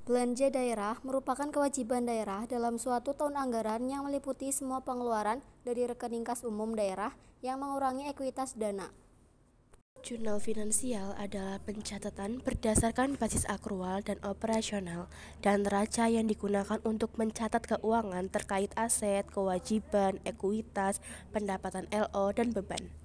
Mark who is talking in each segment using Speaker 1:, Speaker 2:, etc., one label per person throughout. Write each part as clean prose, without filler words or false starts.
Speaker 1: Belanja daerah merupakan kewajiban daerah dalam suatu tahun anggaran yang meliputi semua pengeluaran dari rekening kas umum daerah yang mengurangi ekuitas dana.
Speaker 2: Jurnal finansial adalah pencatatan berdasarkan basis akrual dan operasional dan neraca yang digunakan untuk mencatat keuangan terkait aset, kewajiban, ekuitas, pendapatan LO, dan beban.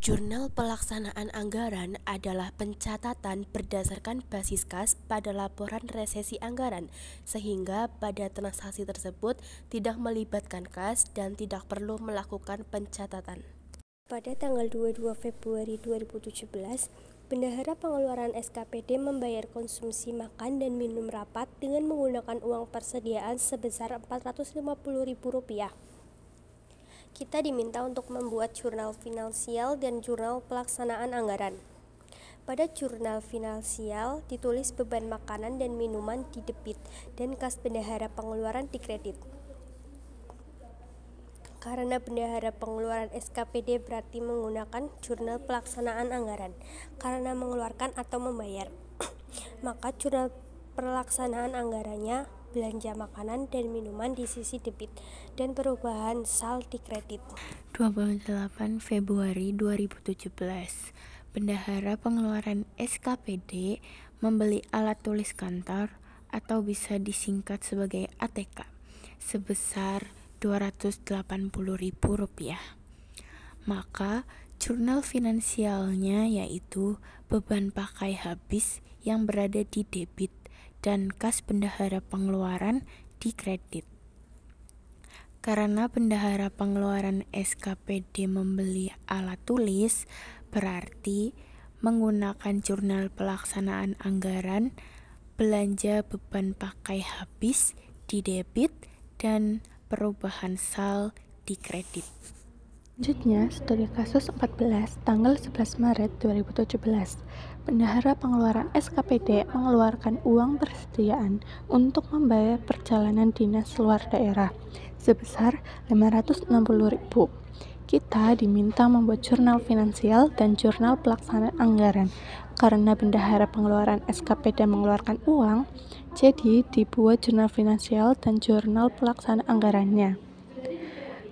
Speaker 2: Jurnal pelaksanaan anggaran adalah pencatatan berdasarkan basis kas pada laporan resesi anggaran, sehingga pada transaksi tersebut tidak melibatkan kas dan tidak perlu melakukan pencatatan.
Speaker 3: Pada tanggal 22 Februari 2017, Bendahara Pengeluaran SKPD membayar konsumsi makan dan minum rapat dengan menggunakan uang persediaan sebesar Rp450.000. Kita diminta untuk membuat jurnal finansial dan jurnal pelaksanaan anggaran. Pada jurnal finansial ditulis beban makanan dan minuman di debit dan kas bendahara pengeluaran di kredit. Karena bendahara pengeluaran SKPD berarti menggunakan jurnal pelaksanaan anggaran karena mengeluarkan atau membayar, maka jurnal pelaksanaan anggarannya belanja makanan dan minuman di sisi debit dan perubahan sal di kredit.
Speaker 4: 28 Februari 2017, Bendahara Pengeluaran SKPD membeli alat tulis kantor atau bisa disingkat sebagai ATK sebesar Rp280.000. Maka jurnal finansialnya yaitu beban pakai habis yang berada di debit dan kas bendahara pengeluaran di kredit. Karena bendahara pengeluaran SKPD membeli alat tulis, berarti menggunakan jurnal pelaksanaan anggaran, belanja beban pakai habis di debit dan perubahan sal di kredit.
Speaker 5: Selanjutnya, studi kasus 14 tanggal 11 Maret 2017. Bendahara Pengeluaran SKPD mengeluarkan uang persediaan untuk membayar perjalanan dinas luar daerah sebesar Rp560.000. Kita diminta membuat jurnal finansial dan jurnal pelaksanaan anggaran. Karena bendahara pengeluaran SKPD mengeluarkan uang, jadi dibuat jurnal finansial dan jurnal pelaksanaan anggarannya.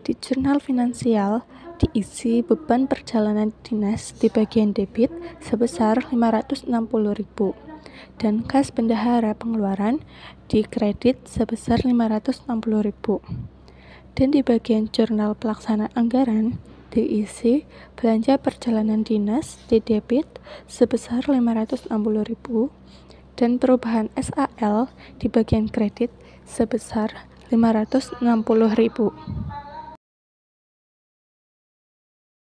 Speaker 5: Di jurnal finansial diisi beban perjalanan dinas di bagian debit sebesar Rp560.000 dan kas bendahara pengeluaran di kredit sebesar Rp560.000. Dan di bagian jurnal pelaksanaan anggaran diisi belanja perjalanan dinas di debit sebesar Rp560.000 dan perubahan SAL di bagian kredit sebesar Rp560.000.